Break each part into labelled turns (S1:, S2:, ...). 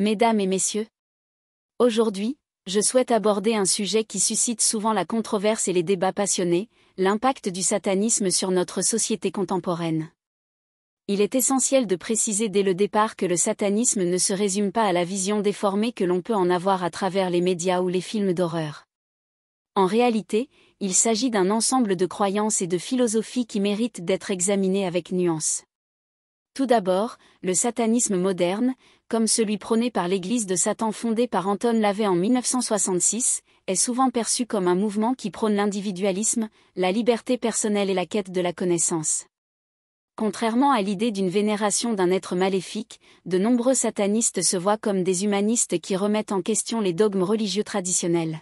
S1: Mesdames et messieurs, aujourd'hui, je souhaite aborder un sujet qui suscite souvent la controverse et les débats passionnés, l'impact du satanisme sur notre société contemporaine. Il est essentiel de préciser dès le départ que le satanisme ne se résume pas à la vision déformée que l'on peut en avoir à travers les médias ou les films d'horreur. En réalité, il s'agit d'un ensemble de croyances et de philosophies qui méritent d'être examinées avec nuance. Tout d'abord, le satanisme moderne, comme celui prôné par l'Église de Satan fondée par Anton LaVey en 1966, est souvent perçu comme un mouvement qui prône l'individualisme, la liberté personnelle et la quête de la connaissance. Contrairement à l'idée d'une vénération d'un être maléfique, de nombreux satanistes se voient comme des humanistes qui remettent en question les dogmes religieux traditionnels.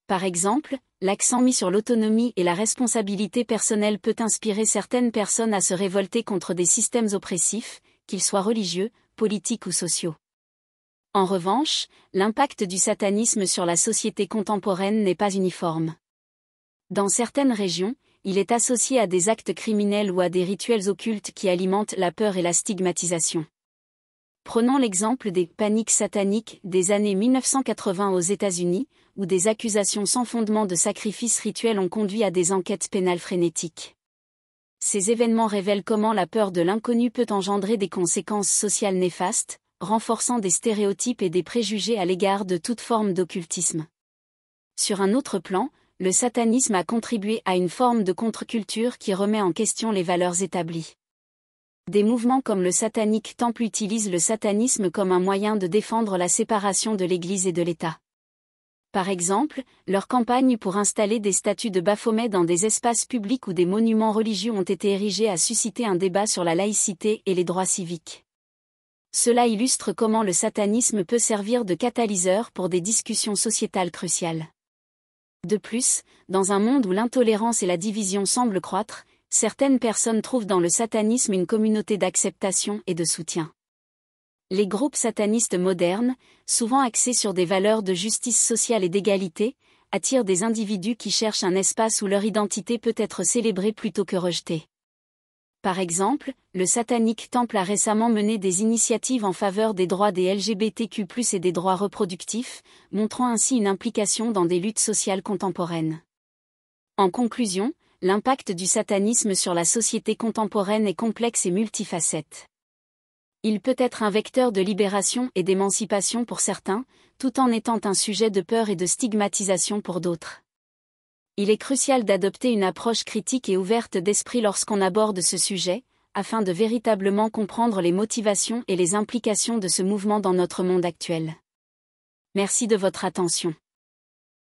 S1: Par exemple, l'accent mis sur l'autonomie et la responsabilité personnelle peut inspirer certaines personnes à se révolter contre des systèmes oppressifs, qu'ils soient religieux, politiques ou sociaux. En revanche, l'impact du satanisme sur la société contemporaine n'est pas uniforme. Dans certaines régions, il est associé à des actes criminels ou à des rituels occultes qui alimentent la peur et la stigmatisation. Prenons l'exemple des paniques sataniques des années 1980 aux États-Unis, où des accusations sans fondement de sacrifices rituels ont conduit à des enquêtes pénales frénétiques. Ces événements révèlent comment la peur de l'inconnu peut engendrer des conséquences sociales néfastes, renforçant des stéréotypes et des préjugés à l'égard de toute forme d'occultisme. Sur un autre plan, le satanisme a contribué à une forme de contre-culture qui remet en question les valeurs établies. Des mouvements comme le Satanic Temple utilisent le satanisme comme un moyen de défendre la séparation de l'Église et de l'État. Par exemple, leurs campagnes pour installer des statues de Baphomet dans des espaces publics ou des monuments religieux ont été érigées à susciter un débat sur la laïcité et les droits civiques. Cela illustre comment le satanisme peut servir de catalyseur pour des discussions sociétales cruciales. De plus, dans un monde où l'intolérance et la division semblent croître, certaines personnes trouvent dans le satanisme une communauté d'acceptation et de soutien. Les groupes satanistes modernes, souvent axés sur des valeurs de justice sociale et d'égalité, attirent des individus qui cherchent un espace où leur identité peut être célébrée plutôt que rejetée. Par exemple, le Satanic Temple a récemment mené des initiatives en faveur des droits des LGBTQ+ et des droits reproductifs, montrant ainsi une implication dans des luttes sociales contemporaines. En conclusion, l'impact du satanisme sur la société contemporaine est complexe et multifacette. Il peut être un vecteur de libération et d'émancipation pour certains, tout en étant un sujet de peur et de stigmatisation pour d'autres. Il est crucial d'adopter une approche critique et ouverte d'esprit lorsqu'on aborde ce sujet, afin de véritablement comprendre les motivations et les implications de ce mouvement dans notre monde actuel. Merci de votre attention.